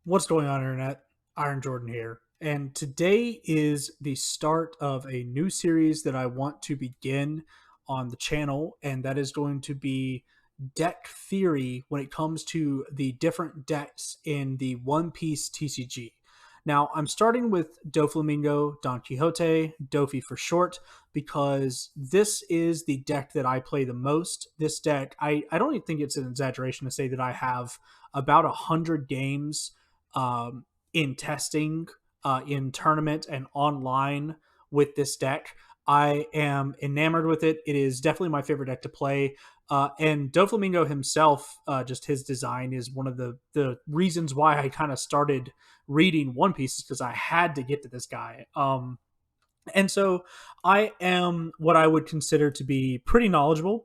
What's going on, Internet? Iron Jordan here. And today is the start of a new series that I want to begin on the channel, and that is going to be deck theory when it comes to the different decks in the One Piece TCG. Now, I'm starting with Doflamingo, Donquixote, Dofi for short, because this is the deck that I play the most. This deck, I don't even think it's an exaggeration to say that I have about 100 games in testing, in tournament and online with this deck. I am enamored with it. It is definitely my favorite deck to play. And Doflamingo himself, just his design is one of the reasons why I kind of started reading One Piece, because I had to get to this guy. And so I am what I would consider to be pretty knowledgeable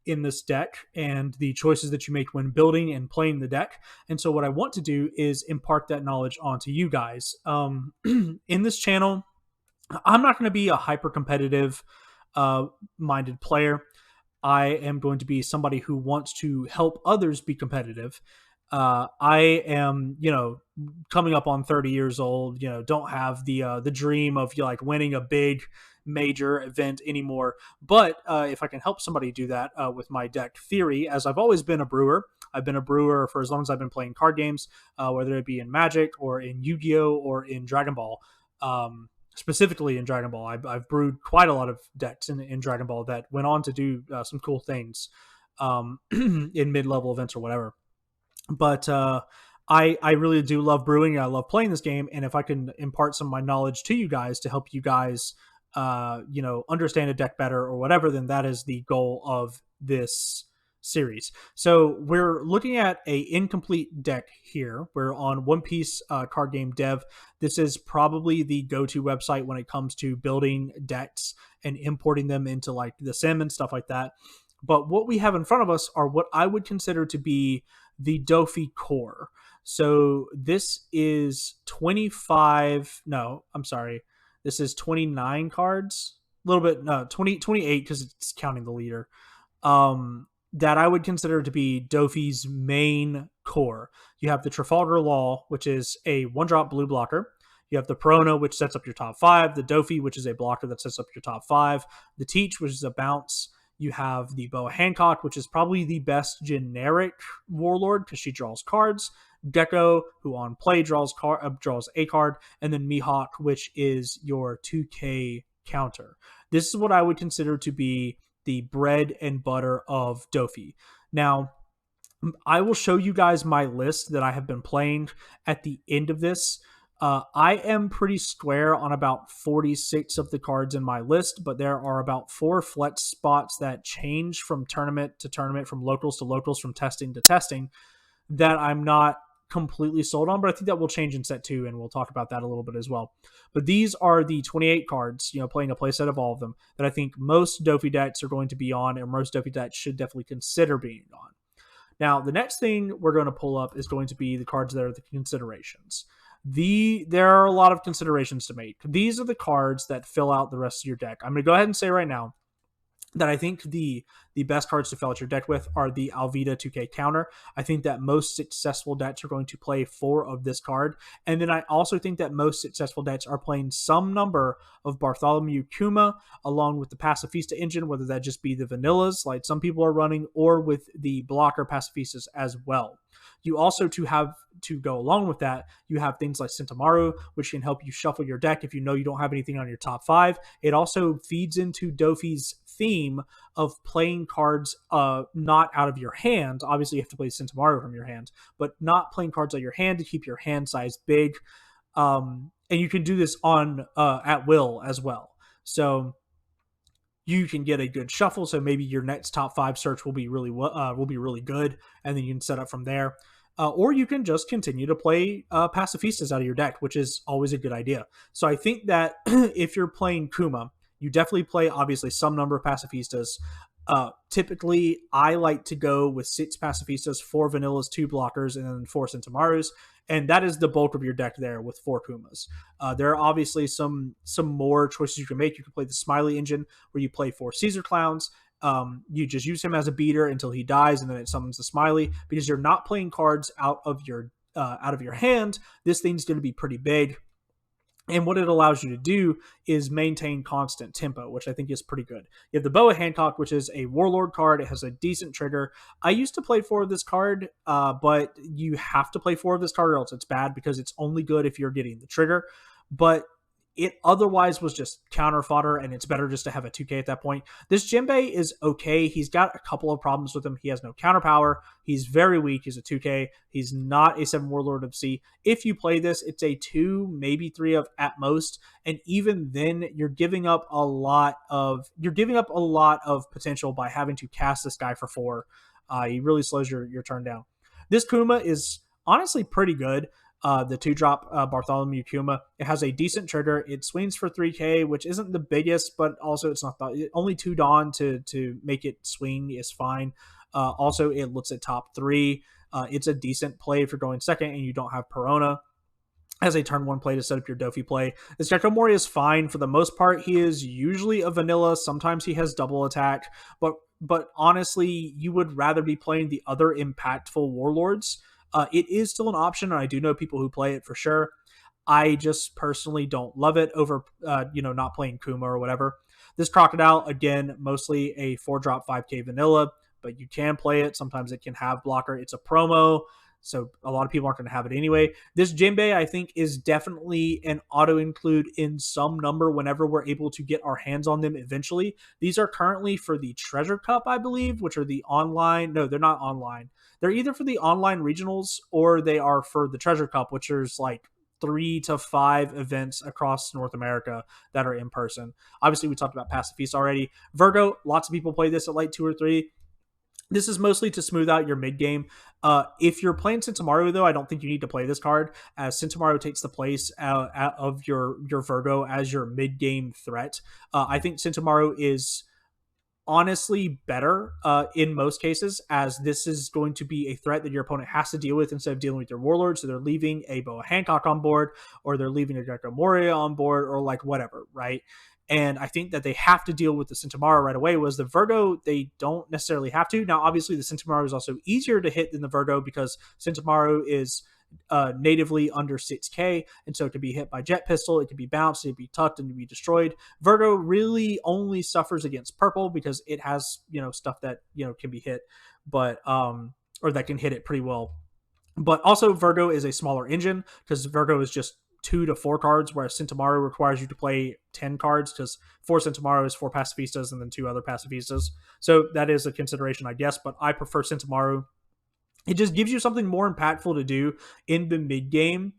in this deck and the choices that you make when building and playing the deck. And so what I want to do is impart that knowledge onto you guys. In this channel, I'm not going to be a hyper competitive minded player. I am going to be somebody who wants to help others be competitive. I am, coming up on 30 years old. Don't have the dream of like winning a big major event anymore. But if I can help somebody do that with my deck theory, as I've always been a brewer. I've been a brewer for as long as I've been playing card games, whether it be in Magic or in Yu-Gi-Oh or in Dragon Ball. Specifically in Dragon Ball, I've brewed quite a lot of decks in Dragon Ball that went on to do some cool things in mid-level events or whatever. But I really do love brewing. I love playing this game, and if I can impart some of my knowledge to you guys to help you guys, understand a deck better or whatever, then that is the goal of this series. So we're looking at a incomplete deck here. We're on One Piece card game dev. This is probably the go-to website when it comes to building decks and importing them into like the sim and stuff like that. But what we have in front of us are what I would consider to be the Dofi core. So this is 25. No, I'm sorry. This is 29 cards. A little bit, no, 28 because it's counting the leader. That I would consider to be Dofi's main core. You have the Trafalgar Law, which is a 1-drop blue blocker. You have the Perona, which sets up your top 5. The Dofi, which is a blocker that sets up your top 5. The Teach, which is a bounce. You have the Boa Hancock, which is probably the best generic warlord because she draws cards. Gecko, who on play draws a card. And then Mihawk, which is your 2K counter. This is what I would consider to be the bread and butter of Dofi. Now, I will show you guys my list that I have been playing at the end of this. I am pretty square on about 46 of the cards in my list, but there are about 4 flex spots that change from tournament to tournament, from locals to locals, from testing to testing, that I'm not completely sold on, but I think that will change in set 2, and we'll talk about that a little bit as well. But these are the 28 cards, playing a playset of all of them, that I think most Dofi decks are going to be on, and most Dofi decks should definitely consider being on. Now, the next thing we're going to pull up is going to be the cards that are the considerations. There are a lot of considerations to make. These are the cards that fill out the rest of your deck. I'm going to go ahead and say right now that I think the best cards to fill out your deck with are the Alvida 2K counter. I think that most successful decks are going to play 4 of this card. And then I also think that most successful decks are playing some number of Bartholomew Kuma along with the Pacifista engine, whether that just be the vanillas like some people are running, or with the blocker Pacifistas as well. You also to go along with that, you have things like Sentamaru, which can help you shuffle your deck if you know you don't have anything on your top 5. It also feeds into Dofi's theme of playing cards not out of your hand. Obviously, you have to play Sentamaru from your hand, but not playing cards out of your hand to keep your hand size big. And you can do this on at will as well. So you can get a good shuffle. So maybe your next top 5 search will be really good, and then you can set up from there. Or you can just continue to play Pacifistas out of your deck, which is always a good idea. So I think that if you're playing Kuma, you definitely play, obviously, some number of Pacifistas. Typically, I like to go with 6 Pacifistas, 4 vanillas, 2 blockers, and then 4 Sentamarus. And that is the bulk of your deck there with 4 Kumas. There are obviously some more choices you can make. You can play the Smiley engine, where you play 4 Caesar Clowns. You just use him as a beater until he dies, and then it summons the Smiley, because you're not playing cards out of your out of your hand, this thing's going to be pretty big. And what it allows you to do is maintain constant tempo, which I think is pretty good. You have the Boa Hancock, which is a Warlord card. It has a decent trigger. I used to play 4 of this card, but you have to play 4 of this card or else it's bad because it's only good if you're getting the trigger. But it otherwise was just counter fodder, and it's better just to have a 2K at that point. This Jinbei is okay. He's got a couple of problems with him. He has no counter power. He's very weak. He's a 2K. He's not a 7 Warlord of Sea. If you play this, it's a 2, maybe 3 of at most, and even then, you're giving up a lot of potential by having to cast this guy for 4. He really slows your turn down. This Kuma is honestly pretty good. The 2-drop Bartholomew Kuma. It has a decent trigger. It swings for 3K, which isn't the biggest, but also it's not only 2 Dawn to make it swing is fine. Also, it looks at top 3. It's a decent play if you're going second and you don't have Perona as a turn 1 play to set up your Dofi play. This Gekomori is fine. For the most part, he is usually a vanilla. Sometimes he has double attack, but honestly, you would rather be playing the other impactful Warlords. It is still an option, and I do know people who play it for sure. I just personally don't love it over, not playing Kuma or whatever. This Crocodile, again, mostly a 4-drop 5K vanilla, but you can play it. Sometimes it can have blocker. It's a promo, so a lot of people aren't going to have it anyway. This Jinbei, I think, is definitely an auto-include in some number whenever we're able to get our hands on them eventually. These are currently for the Treasure Cup, I believe, which are the online. No, they're not online. They're either for the online regionals or they are for the Treasure Cup, which is like 3 to 5 events across North America that are in person. Obviously, we talked about Pacifist already. Virgo, lots of people play this at like 2 or 3. This is mostly to smooth out your mid game. If you're playing Sentamaru, though, I don't think you need to play this card, as Sentamaru takes the place of your Virgo as your mid game threat. I think Sentamaru is honestly better in most cases, as this is going to be a threat that your opponent has to deal with instead of dealing with your Warlord. So they're leaving a Boa Hancock on board, or they're leaving a Gekomori on board, or like whatever, right? And I think that they have to deal with the Sentamaru right away. Was the Virgo, they don't necessarily have to. Now, obviously, the Sentamaru is also easier to hit than the Virgo because Sentamaru is natively under 6K, and so it can be hit by Jet Pistol, it can be bounced, it can be tucked, and be destroyed. Virgo really only suffers against purple because it has stuff that can be hit, but or that can hit it pretty well. But also Virgo is a smaller engine because Virgo is just 2 to 4 cards, whereas Sentamaru requires you to play 10 cards because 4 Sentamaru is 4 Pacifistas and then 2 other Pacifistas. So that is a consideration, I guess, but I prefer Sentamaru. It just gives you something more impactful to do in the mid game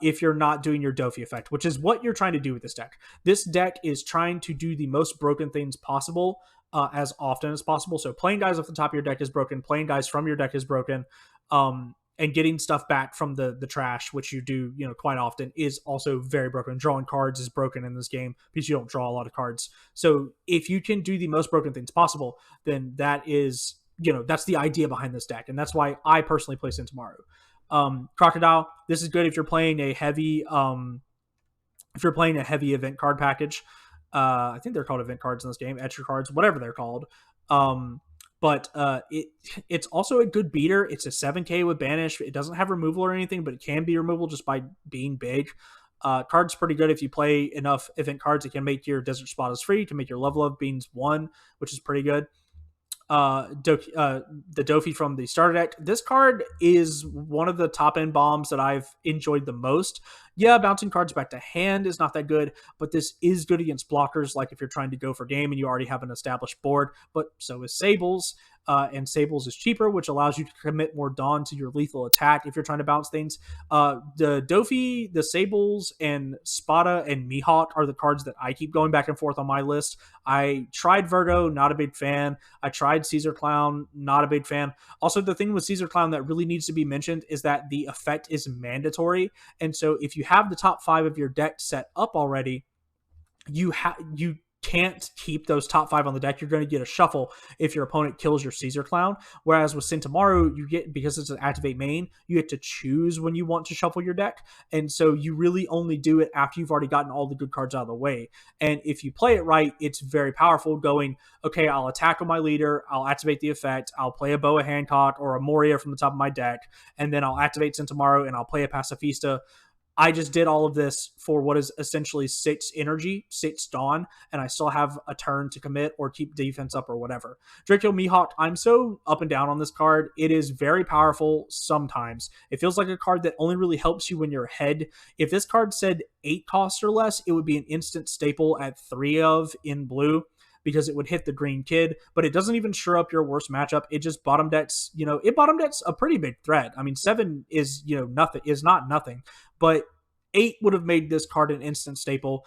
if you're not doing your Dofi effect, which is what you're trying to do with this deck. This deck is trying to do the most broken things possible as often as possible. So playing guys off the top of your deck is broken, playing guys from your deck is broken, and getting stuff back from the trash, which you do quite often, is also very broken. Drawing cards is broken in this game because you don't draw a lot of cards. So if you can do the most broken things possible, then that is that's the idea behind this deck, and that's why I personally play Sentamaru. Crocodile, this is good if you're playing a heavy event card package. I think they're called event cards in this game, extra cards, whatever they're called. But it's also a good beater. It's a 7K with banish. It doesn't have removal or anything, but it can be removal just by being big. Card's pretty good if you play enough event cards. It can make your Desert Spotters free. It can make your level of beans 1, which is pretty good. The Dofi from the starter deck. This card is one of the top end bombs that I've enjoyed the most. Yeah, bouncing cards back to hand is not that good, but this is good against blockers, like if you're trying to go for game and you already have an established board, but so is Sables. And Sables is cheaper, which allows you to commit more Dawn to your lethal attack if you're trying to bounce things. The Dofi, the Sables, and Spada and Mihawk are the cards that I keep going back and forth on my list. I tried Virgo, not a big fan. I tried Caesar Clown, not a big fan. Also, the thing with Caesar Clown that really needs to be mentioned is that the effect is mandatory. And so if you have the top 5 of your deck set up already, you can't keep those top 5 on the deck. You're going to get a shuffle if your opponent kills your Caesar Clown. Whereas with Sentamaru, you get, because it's an activate main, you get to choose when you want to shuffle your deck. And so you really only do it after you've already gotten all the good cards out of the way. And if you play it right, it's very powerful, going, okay, I'll attack with my leader, I'll activate the effect, I'll play a Boa Hancock or a Moria from the top of my deck, and then I'll activate Sentamaru and I'll play a Pacifista. I just did all of this for what is essentially 6 energy, 6 Dawn, and I still have a turn to commit or keep defense up or whatever. Draco Mihawk, I'm so up and down on this card. It is very powerful sometimes. It feels like a card that only really helps you when you're ahead. If this card said 8 costs or less, it would be an instant staple at 3 of in blue, because it would hit the green kid, but it doesn't even sure up your worst matchup. It just bottom decks, it bottom decks a pretty big threat. I mean, 7 is, nothing, is not nothing, but 8 would have made this card an instant staple.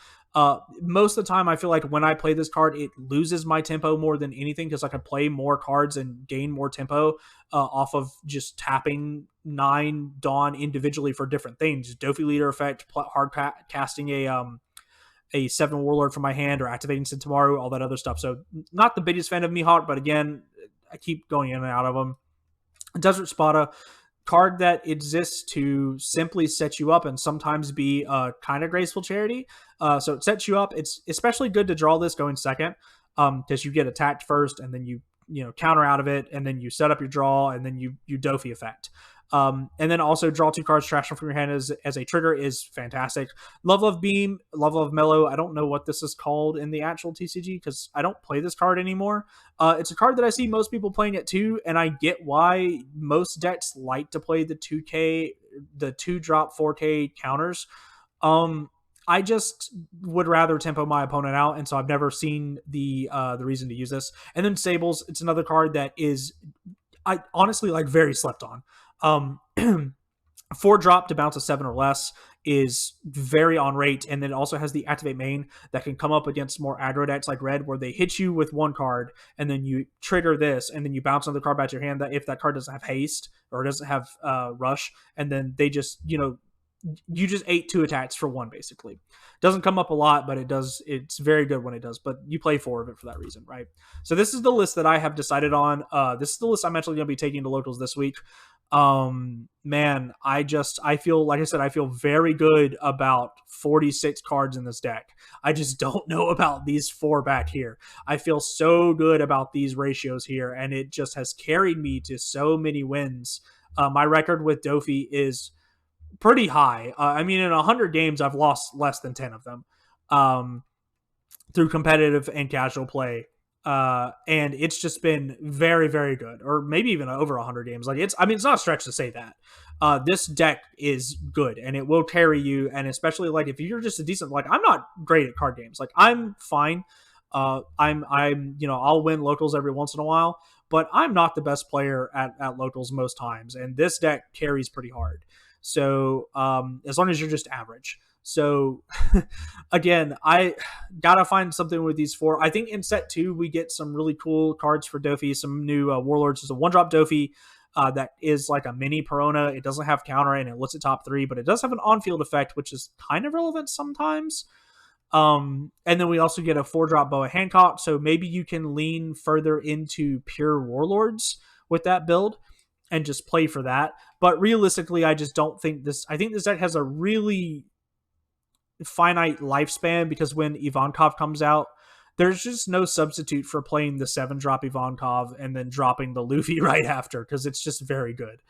Most of the time, I feel like when I play this card, it loses my tempo more than anything, because I can play more cards and gain more tempo off of just tapping 9 Dawn individually for different things. Dofi Leader effect, hard casting a 7 Warlord from my hand, or activating Sentamaru, all that other stuff. So not the biggest fan of Mihawk, but again, I keep going in and out of them. Desert Spada, card that exists to simply set you up and sometimes be a kind of graceful charity. So it sets you up. It's especially good to draw this going second, because you get attacked first, and then you counter out of it, and then you set up your draw, and then you Dofi effect. And then also draw 2 cards, trash them from your hand as a trigger is fantastic. Love Beam, Love Mellow. I don't know what this is called in the actual TCG, because I don't play this card anymore. It's a card that I see most people playing it too, and I get why most decks like to play the 2K, the 2-drop 4K counters. I just would rather tempo my opponent out, and so I've never seen the reason to use this. And then Sables, it's another card that is, I honestly like, very slept on. 4-drop to bounce a 7 or less is very on rate, and then it also has the activate main that can come up against more aggro decks like Red, where they hit you with 1 card, and then you trigger this, and then you bounce another card back to your hand, that if that card doesn't have haste or doesn't have rush, and then they just, you just ate 2 attacks for 1, basically. Doesn't come up a lot, but it does. It's very good when it does, but you play 4 of it for that reason, right? So this is the list that I have decided on. This is the list I'm actually going to be taking to locals this week. Man, I feel, like I said, I feel very good about 46 cards in this deck. I just don't know about these 4 back here. I feel so good about these ratios here, and it just has carried me to so many wins. My record with Dofi is pretty high. I mean, in 100 games, I've lost less than 10 of them through competitive and casual play. And it's just been very, very good, or maybe even over 100 games. Like, it's not a stretch to say that. This deck is good, and it will carry you. And especially, like, if you're just a decent, like, I'm not great at card games. Like, I'm fine. I'll win locals every once in a while, but I'm not the best player at locals most times. And this deck carries pretty hard. So, as long as you're just average. So, again, I gotta find something with these 4. I think in set 2 we get some really cool cards for Dofi, some new Warlords. There's a 1-drop Dofi that is like a mini Perona. It doesn't have counter, and it looks at top 3, but it does have an on-field effect, which is kind of relevant sometimes. And then we also get a 4-drop Boa Hancock, so maybe you can lean further into pure Warlords with that build and just play for that. But realistically, I just don't think this... I think this deck has a really finite lifespan, because when Ivankov comes out, there's just no substitute for playing the 7-drop Ivankov and then dropping the Luffy right after, because it's just very good.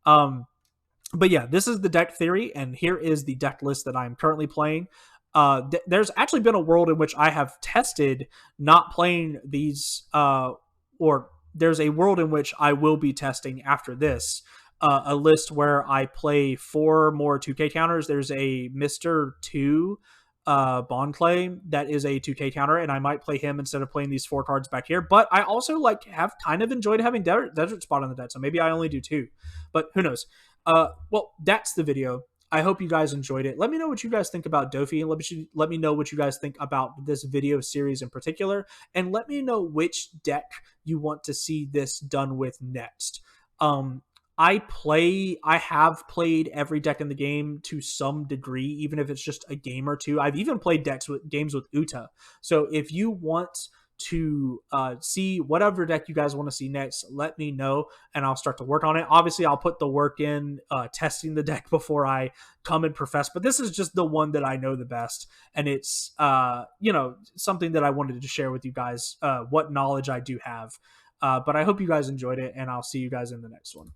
But yeah, this is the deck theory, and here is the deck list that I'm currently playing. There's actually been a world in which I have tested not playing these, or there's a world in which I will be testing after this, a list where I play 4 more 2K counters. There's a Mr. 2 Bond play that is a 2K counter, and I might play him instead of playing these 4 cards back here. But I also have kind of enjoyed having Desert Spot on the deck, so maybe I only do 2. But who knows? Well, that's the video. I hope you guys enjoyed it. Let me know what you guys think about Dofi, and let me know what you guys think about this video series in particular, and let me know which deck you want to see this done with next. I have played every deck in the game to some degree, even if it's just a game or two. I've even played games with Uta. So if you want to see whatever deck you guys want to see next, let me know and I'll start to work on it. Obviously, I'll put the work in testing the deck before I come and profess, but this is just the one that I know the best, and it's something that I wanted to share with you guys what knowledge I do have. But I hope you guys enjoyed it, and I'll see you guys in the next one.